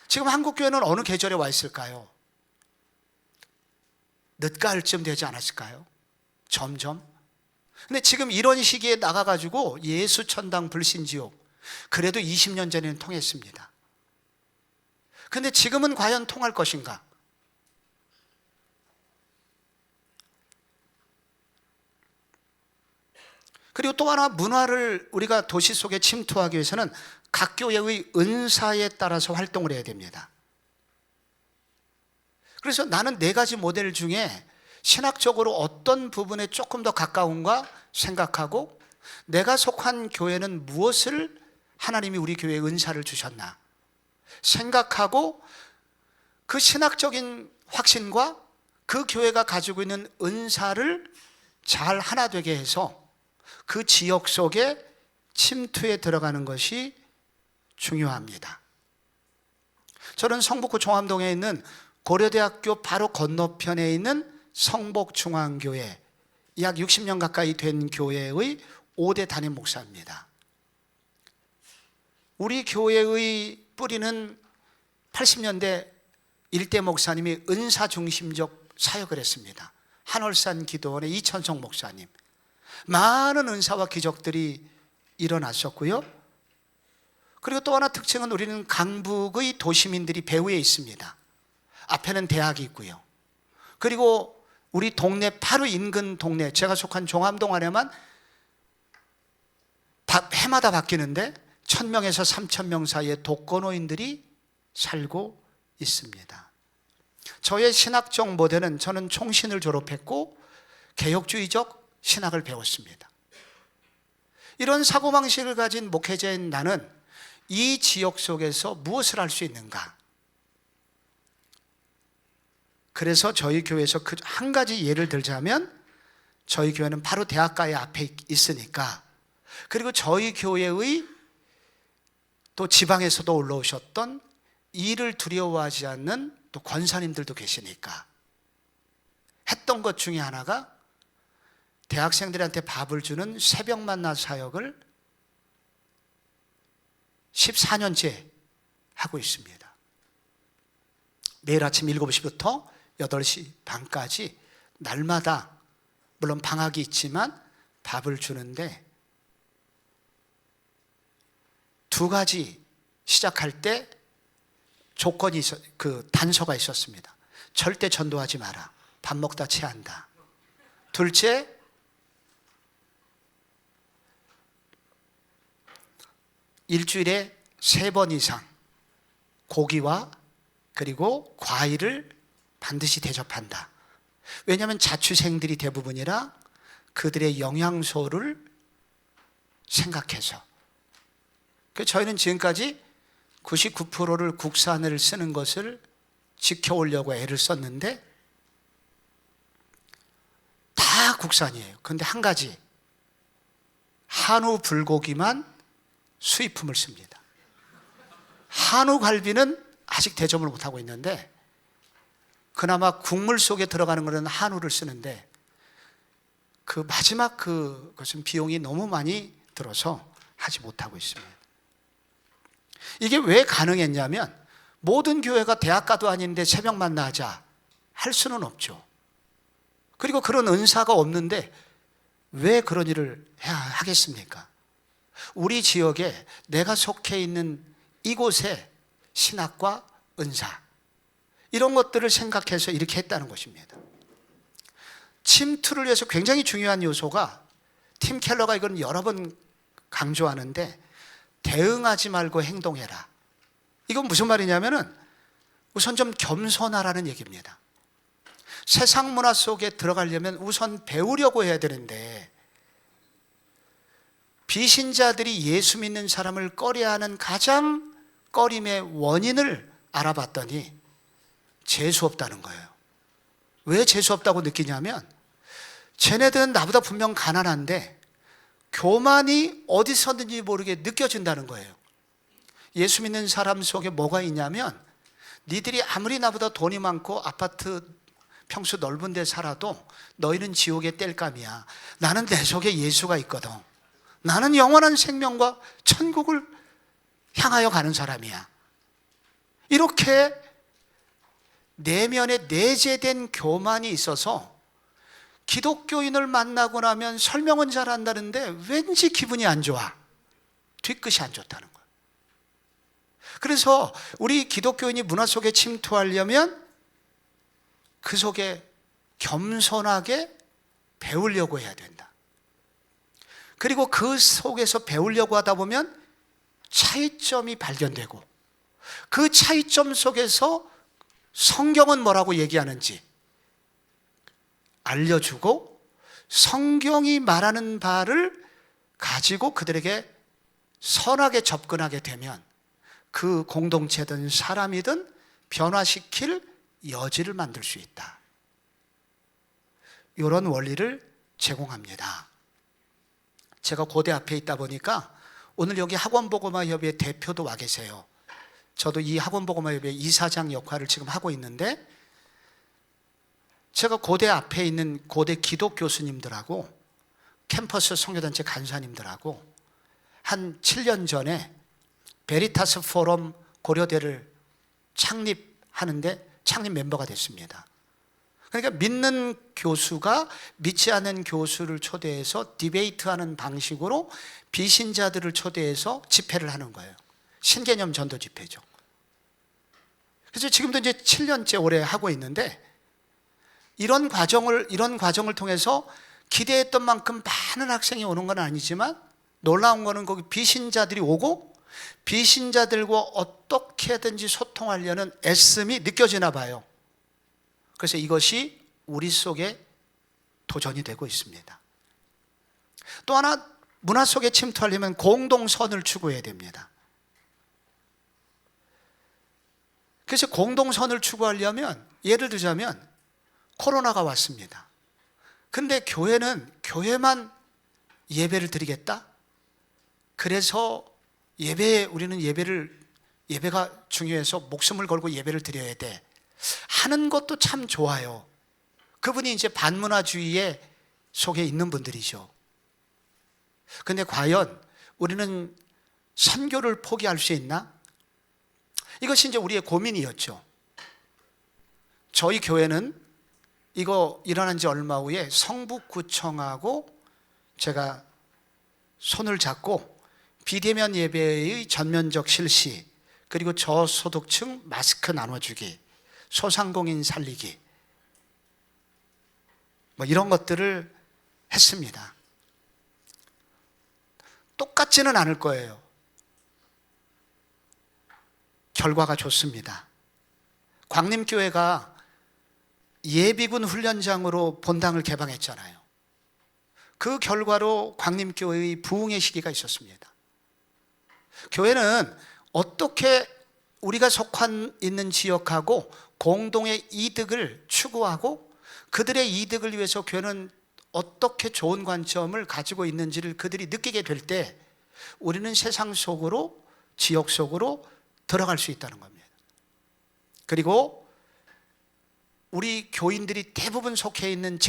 Speaker 1: 지금 한국교회는 어느 계절에 와 있을까요? 늦가을쯤 되지 않았을까요? 점점. 근데 지금 이런 시기에 나가가지고 예수천당 불신지옥, 그래도 20년 전에는 통했습니다. 근데 지금은 과연 통할 것인가? 그리고 또 하나 문화를 우리가 도시 속에 침투하기 위해서는 각 교회의 은사에 따라서 활동을 해야 됩니다. 그래서 나는 4가지 모델 중에 신학적으로 어떤 부분에 조금 더 가까운가 생각하고, 내가 속한 교회는 무엇을 하나님이 우리 교회에 은사를 주셨나 생각하고, 그 신학적인 확신과 그 교회가 가지고 있는 은사를 잘 하나 되게 해서 그 지역 속에 침투에 들어가는 것이 중요합니다. 저는 성북구 종암동에 있는 고려대학교 바로 건너편에 있는 성복중앙교회, 약 60년 가까이 된 교회의 5대 담임 목사입니다. 우리 교회의 뿌리는 80년대 일대 목사님이 은사 중심적 사역을 했습니다. 한월산 기도원의 이천성 목사님, 많은 은사와 기적들이 일어났었고요. 그리고 또 하나 특징은 우리는 강북의 도시민들이 배후에 있습니다. 앞에는 대학이 있고요. 그리고 우리 동네 바로 인근 동네, 제가 속한 종암동 안에만 해마다 바뀌는데 1000명에서 3000명 사이에 독거노인들이 살고 있습니다. 저의 신학적 모델은, 저는 총신을 졸업했고 개혁주의적 신학을 배웠습니다. 이런 사고방식을 가진 목회자인 나는 이 지역 속에서 무엇을 할 수 있는가? 그래서 저희 교회에서 그 한 가지 예를 들자면, 저희 교회는 바로 대학가의 앞에 있으니까, 그리고 저희 교회의 또 지방에서도 올라오셨던 일을 두려워하지 않는 또 권사님들도 계시니까 했던 것 중에 하나가 대학생들한테 밥을 주는 새벽 만나 사역을 14년째 하고 있습니다. 매일 아침 7시부터 8시 반까지 날마다, 물론 방학이 있지만 밥을 주는데, 2가지 시작할 때 조건이 단서가 있었습니다. 절대 전도하지 마라. 밥 먹다 체한다. 둘째, 일주일에 3번 이상 고기와 그리고 과일을 반드시 대접한다. 왜냐하면 자취생들이 대부분이라 그들의 영양소를 생각해서. 그래서 저희는 지금까지 99%를 국산을 쓰는 것을 지켜오려고 애를 썼는데 다 국산이에요. 그런데 한 가지, 한우 불고기만 수입품을 씁니다. 한우 갈비는 아직 대접을 못하고 있는데, 그나마 국물 속에 들어가는 것은 한우를 쓰는데, 그 마지막 그것은 비용이 너무 많이 들어서 하지 못하고 있습니다. 이게 왜 가능했냐면, 모든 교회가 대학가도 아닌데 새벽 만나자 할 수는 없죠. 그리고 그런 은사가 없는데 왜 그런 일을 해야 하겠습니까? 우리 지역에, 내가 속해 있는 이곳에 신학과 은사, 이런 것들을 생각해서 이렇게 했다는 것입니다. 침투를 위해서 굉장히 중요한 요소가, 팀 켈러가 이건 여러 번 강조하는데, 대응하지 말고 행동해라. 이건 무슨 말이냐면은 우선 좀 겸손하라는 얘기입니다. 세상 문화 속에 들어가려면 우선 배우려고 해야 되는데, 비신자들이 예수 믿는 사람을 꺼려하는 가장 꺼림의 원인을 알아봤더니 재수 없다는 거예요. 왜 재수 없다고 느끼냐면, 쟤네들은 나보다 분명 가난한데 교만이 어디서든지 모르게 느껴진다는 거예요. 예수 믿는 사람 속에 뭐가 있냐면, 니들이 아무리 나보다 돈이 많고 아파트 평수 넓은 데 살아도 너희는 지옥의 땔감이야. 나는 내 속에 예수가 있거든. 나는 영원한 생명과 천국을 향하여 가는 사람이야. 이렇게 내면에 내재된 교만이 있어서 기독교인을 만나고 나면 설명은 잘한다는데 왠지 기분이 안 좋아. 뒤끝이 안 좋다는 거예요. 그래서 우리 기독교인이 문화 속에 침투하려면 그 속에 겸손하게 배우려고 해야 된다. 그리고 그 속에서 배우려고 하다 보면 차이점이 발견되고, 그 차이점 속에서 성경은 뭐라고 얘기하는지 알려주고, 성경이 말하는 바를 가지고 그들에게 선하게 접근하게 되면 그 공동체든 사람이든 변화시킬 여지를 만들 수 있다. 이런 원리를 제공합니다. 제가 고대 앞에 있다 보니까 오늘 여기 학원복음화협의회 대표도 와 계세요. 저도 이 학원복음화협의회 이사장 역할을 지금 하고 있는데, 제가 고대 앞에 있는 고대 기독 교수님들하고 캠퍼스 선교단체 간사님들하고 한 7년 전에 베리타스 포럼 고려대를 창립하는데 창립 멤버가 됐습니다. 그러니까 믿는 교수가 믿지 않는 교수를 초대해서 디베이트하는 방식으로 비신자들을 초대해서 집회를 하는 거예요. 신개념 전도 집회죠. 그래서 지금도 이제 7년째 올해 하고 있는데, 이런 과정을 통해서 기대했던 만큼 많은 학생이 오는 건 아니지만, 놀라운 거는 거기 비신자들이 오고 비신자들과 어떻게든지 소통하려는 애씀이 느껴지나 봐요. 그래서 이것이 우리 속에 도전이 되고 있습니다. 또 하나, 문화 속에 침투하려면 공동선을 추구해야 됩니다. 그래서 공동선을 추구하려면, 예를 들자면 코로나가 왔습니다. 근데 교회만 예배를 드리겠다? 그래서 우리는 예배가 중요해서 목숨을 걸고 예배를 드려야 돼 하는 것도 참 좋아요. 그분이 이제 반문화주의에 속에 있는 분들이죠. 근데 과연 우리는 선교를 포기할 수 있나? 이것이 이제 우리의 고민이었죠. 저희 교회는 이거 일어난 지 얼마 후에 성북구청하고 제가 손을 잡고 비대면 예배의 전면적 실시, 그리고 저소득층 마스크 나눠주기, 소상공인 살리기, 이런 것들을 했습니다. 똑같지는 않을 거예요. 결과가 좋습니다. 광림교회가 예비군 훈련장으로 본당을 개방했잖아요. 그 결과로 광림교회의 부흥의 시기가 있었습니다. 교회는 어떻게 우리가 속한 있는 지역하고 공동의 이득을 추구하고, 그들의 이득을 위해서 교회는 어떻게 좋은 관점을 가지고 있는지를 그들이 느끼게 될 때 우리는 세상 속으로, 지역 속으로 들어갈 수 있다는 겁니다. 그리고 우리 교인들이 대부분 속해 있는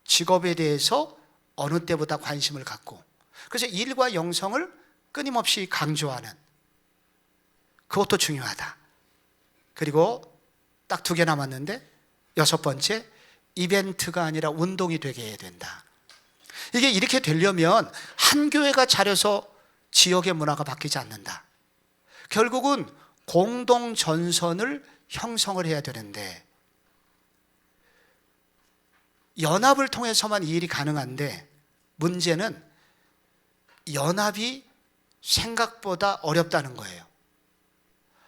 Speaker 1: 직업에 대해서 어느 때보다 관심을 갖고, 그래서 일과 영성을 끊임없이 강조하는, 그것도 중요하다. 그리고 딱 2개 남았는데, 6번째, 이벤트가 아니라 운동이 되게 해야 된다. 이게 이렇게 되려면 한 교회가 차려서 지역의 문화가 바뀌지 않는다. 결국은 공동 전선을 형성을 해야 되는데, 연합을 통해서만 이 일이 가능한데, 문제는 연합이 생각보다 어렵다는 거예요.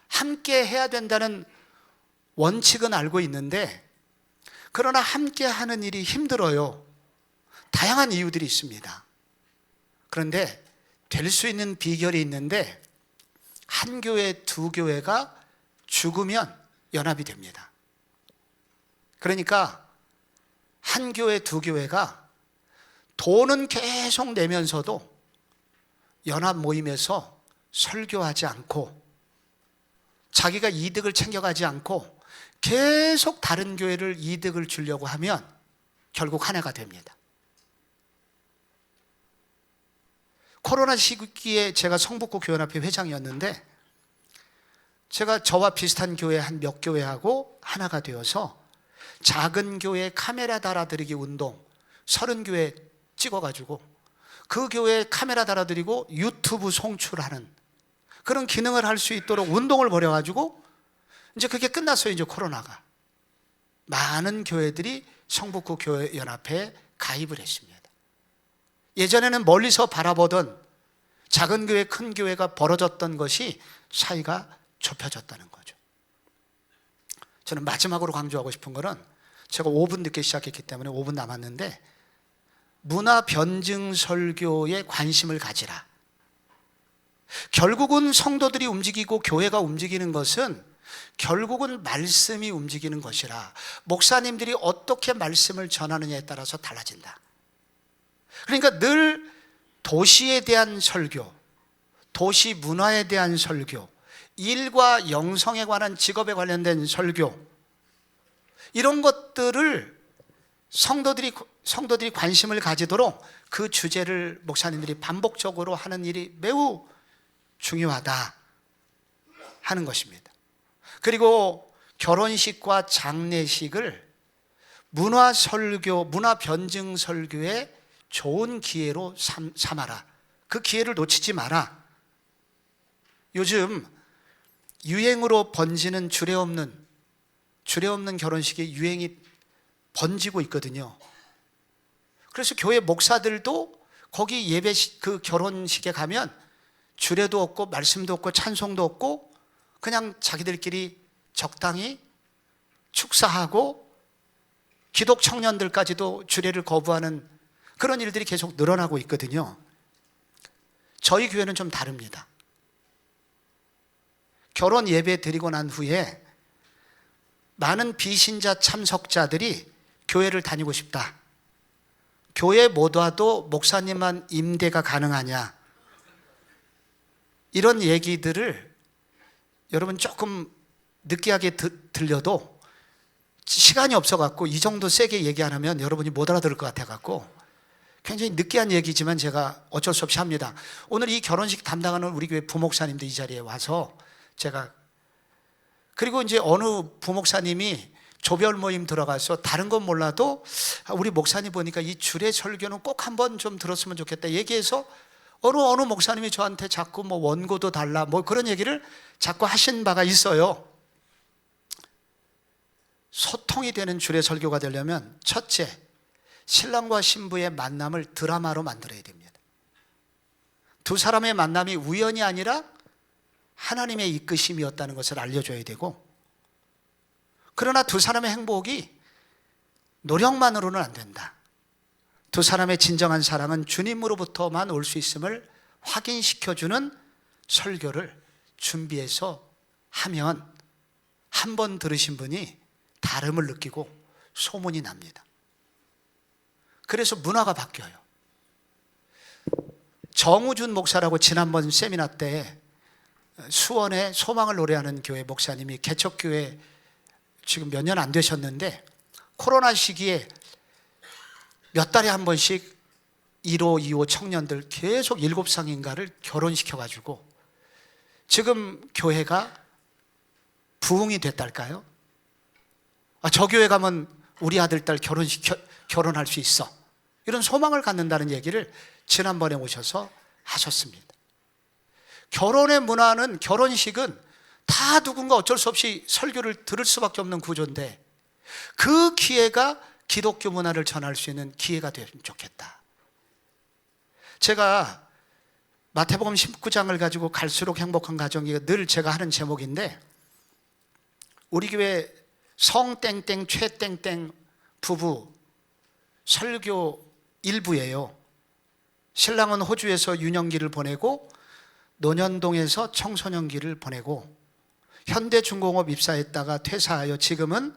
Speaker 1: 함께 해야 된다는 원칙은 알고 있는데, 그러나 함께 하는 일이 힘들어요. 다양한 이유들이 있습니다. 그런데 될 수 있는 비결이 있는데, 한 교회, 2교회가 죽으면 연합이 됩니다. 그러니까 한 교회, 2교회가 돈은 계속 내면서도 연합 모임에서 설교하지 않고, 자기가 이득을 챙겨가지 않고 계속 다른 교회를 이득을 주려고 하면 결국 하나가 됩니다. 코로나 시기에 제가 성북구 교연합회 회장이었는데, 제가 저와 비슷한 교회 한 몇 교회하고 하나가 되어서 작은 교회 카메라 달아드리기 운동 30교회 찍어가지고 그 교회에 카메라 달아드리고 유튜브 송출하는 그런 기능을 할 수 있도록 운동을 벌여가지고, 이제 그게 끝났어요. 이제 코로나가. 많은 교회들이 성북구 교회연합회에 가입을 했습니다. 예전에는 멀리서 바라보던 작은 교회, 큰 교회가 벌어졌던 것이 사이가 좁혀졌다는 거죠. 저는 마지막으로 강조하고 싶은 거는, 제가 5분 늦게 시작했기 때문에 5분 남았는데, 문화 변증 설교에 관심을 가지라. 결국은 성도들이 움직이고 교회가 움직이는 것은 결국은 말씀이 움직이는 것이라, 목사님들이 어떻게 말씀을 전하느냐에 따라서 달라진다. 그러니까 늘 도시에 대한 설교, 도시 문화에 대한 설교, 일과 영성에 관한, 직업에 관련된 설교, 이런 것들을 성도들이 관심을 가지도록 그 주제를 목사님들이 반복적으로 하는 일이 매우 중요하다 하는 것입니다. 그리고 결혼식과 장례식을 문화 설교, 문화 변증 설교의 좋은 기회로 삼아라. 그 기회를 놓치지 마라. 요즘 유행으로 번지는 주례 없는 결혼식의 유행이 번지고 있거든요. 그래서 교회 목사들도 거기 예배, 그 결혼식에 가면 주례도 없고 말씀도 없고 찬송도 없고 그냥 자기들끼리 적당히 축사하고 기독 청년들까지도 주례를 거부하는 그런 일들이 계속 늘어나고 있거든요. 저희 교회는 좀 다릅니다. 결혼 예배 드리고 난 후에 많은 비신자 참석자들이 교회를 다니고 싶다. 교회 못 와도 목사님만 임대가 가능하냐. 이런 얘기들을 여러분 조금 느끼하게 들려도 시간이 없어갖고 이 정도 세게 얘기 안 하면 여러분이 못 알아들을 것 같아갖고 굉장히 느끼한 얘기지만 제가 어쩔 수 없이 합니다. 오늘 이 결혼식 담당하는 우리 교회 부목사님도 이 자리에 와서 제가, 그리고 이제 어느 부목사님이 조별 모임 들어가서 다른 건 몰라도 우리 목사님 보니까 이 주례 설교는 꼭 한번 좀 들었으면 좋겠다 얘기해서 어느 목사님이 저한테 자꾸 뭐 원고도 달라 뭐 그런 얘기를 자꾸 하신 바가 있어요. 소통이 되는 주례 설교가 되려면 첫째, 신랑과 신부의 만남을 드라마로 만들어야 됩니다. 두 사람의 만남이 우연이 아니라 하나님의 이끄심이었다는 것을 알려줘야 되고, 그러나 두 사람의 행복이 노력만으로는 안 된다. 두 사람의 진정한 사랑은 주님으로부터만 올 수 있음을 확인시켜주는 설교를 준비해서 하면 한 번 들으신 분이 다름을 느끼고 소문이 납니다. 그래서 문화가 바뀌어요. 정우준 목사라고 지난번 세미나 때 수원의 소망을 노래하는 교회 목사님이 개척교회 지금 몇 년 안 되셨는데 코로나 시기에 몇 달에 한 번씩 1호, 2호 청년들 계속 7상인가를 결혼시켜가지고 지금 교회가 부흥이 됐달까요? 저 교회 가면 우리 아들, 딸 결혼할 수 있어. 이런 소망을 갖는다는 얘기를 지난번에 오셔서 하셨습니다. 결혼의 문화는, 결혼식은 다 누군가 어쩔 수 없이 설교를 들을 수밖에 없는 구조인데 그 기회가 기독교 문화를 전할 수 있는 기회가 되면 좋겠다. 제가 마태복음 19장을 가지고 갈수록 행복한 가정이 늘 제가 하는 제목인데, 우리 교회 성땡땡 최땡땡 부부 설교 일부예요. 신랑은 호주에서 유년기를 보내고 논현동에서 청소년기를 보내고 현대중공업 입사했다가 퇴사하여 지금은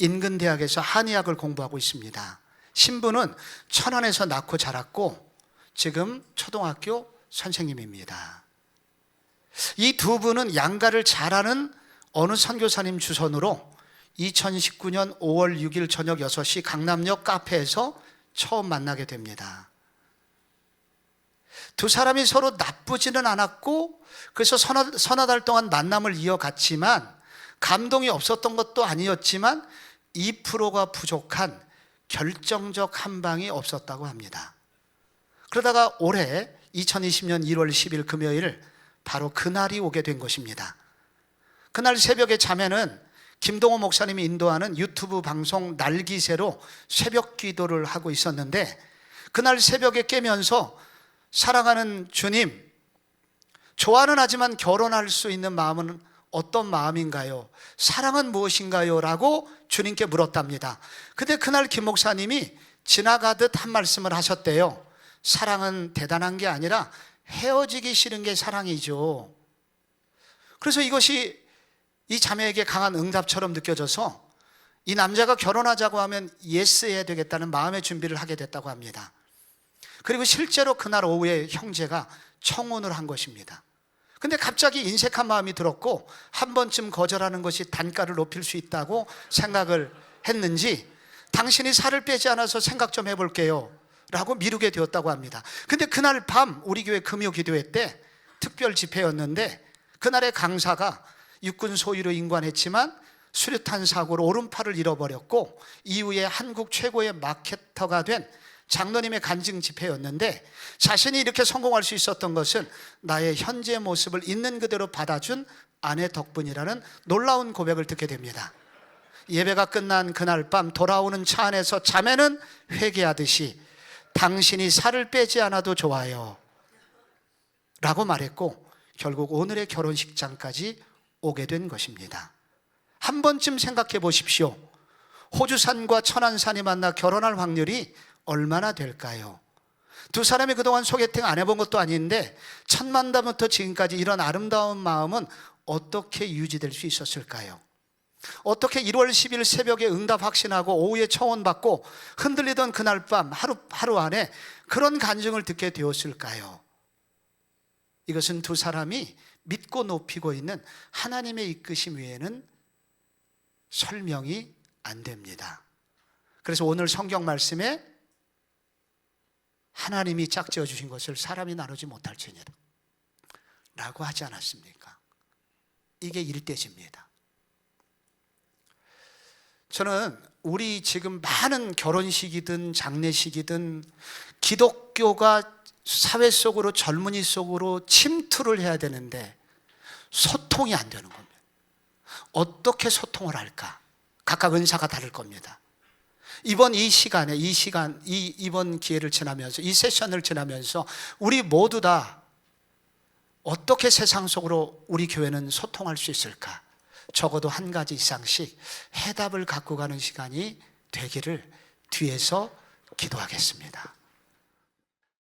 Speaker 1: 인근대학에서 한의학을 공부하고 있습니다. 신부는 천안에서 낳고 자랐고 지금 초등학교 선생님입니다. 이 두 분은 양가를 잘하는 어느 선교사님 주선으로 2019년 5월 6일 저녁 6시 강남역 카페에서 처음 만나게 됩니다. 두 사람이 서로 나쁘지는 않았고 그래서 서너 달 동안 만남을 이어갔지만 감동이 없었던 것도 아니었지만 2%가 부족한 결정적 한 방이 없었다고 합니다. 그러다가 올해 2020년 1월 10일 금요일 바로 그날이 오게 된 것입니다. 그날 새벽에 자매는 김동호 목사님이 인도하는 유튜브 방송 날기새로 새벽 기도를 하고 있었는데 그날 새벽에 깨면서 사랑하는 주님, 좋아는 하지만 결혼할 수 있는 마음은 어떤 마음인가요? 사랑은 무엇인가요? 라고 주님께 물었답니다. 근데 그날 김 목사님이 지나가듯 한 말씀을 하셨대요. 사랑은 대단한 게 아니라 헤어지기 싫은 게 사랑이죠. 그래서 이것이 이 자매에게 강한 응답처럼 느껴져서 이 남자가 결혼하자고 하면 예스 해야 되겠다는 마음의 준비를 하게 됐다고 합니다. 그리고 실제로 그날 오후에 형제가 청혼을 한 것입니다. 근데 갑자기 인색한 마음이 들었고 한 번쯤 거절하는 것이 단가를 높일 수 있다고 생각을 했는지 당신이 살을 빼지 않아서 생각 좀 해볼게요 라고 미루게 되었다고 합니다. 근데 그날 밤 우리 교회 금요 기도회 때 특별 집회였는데 그날의 강사가 육군 소위로 임관했지만 수류탄 사고로 오른팔을 잃어버렸고 이후에 한국 최고의 마케터가 된 장로님의 간증 집회였는데 자신이 이렇게 성공할 수 있었던 것은 나의 현재 모습을 있는 그대로 받아준 아내 덕분이라는 놀라운 고백을 듣게 됩니다. 예배가 끝난 그날 밤 돌아오는 차 안에서 자매는 회개하듯이 당신이 살을 빼지 않아도 좋아요 라고 말했고 결국 오늘의 결혼식장까지 오게 된 것입니다. 한 번쯤 생각해 보십시오. 호주산과 천안산이 만나 결혼할 확률이 얼마나 될까요? 두 사람이 그동안 소개팅 안 해본 것도 아닌데 첫 만남부터 지금까지 이런 아름다운 마음은 어떻게 유지될 수 있었을까요? 어떻게 1월 10일 새벽에 응답 확신하고 오후에 청혼받고 흔들리던 그날 밤 하루 안에 그런 간증을 듣게 되었을까요? 이것은 두 사람이 믿고 높이고 있는 하나님의 이끄심 외에는 설명이 안 됩니다. 그래서 오늘 성경 말씀에 하나님이 짝지어 주신 것을 사람이 나누지 못할지니라 라고 하지 않았습니까? 이게 일대지입니다. 저는 우리 지금 많은 결혼식이든 장례식이든 기독교가 사회 속으로 젊은이 속으로 침투를 해야 되는데 소통이 안 되는 겁니다. 어떻게 소통을 할까? 각각 은사가 다를 겁니다. 이번 기회를 지나면서 이 세션을 지나면서 우리 모두 다 어떻게 세상 속으로 우리 교회는 소통할 수 있을까? 적어도 한 가지 이상씩 해답을 갖고 가는 시간이 되기를 뒤에서 기도하겠습니다.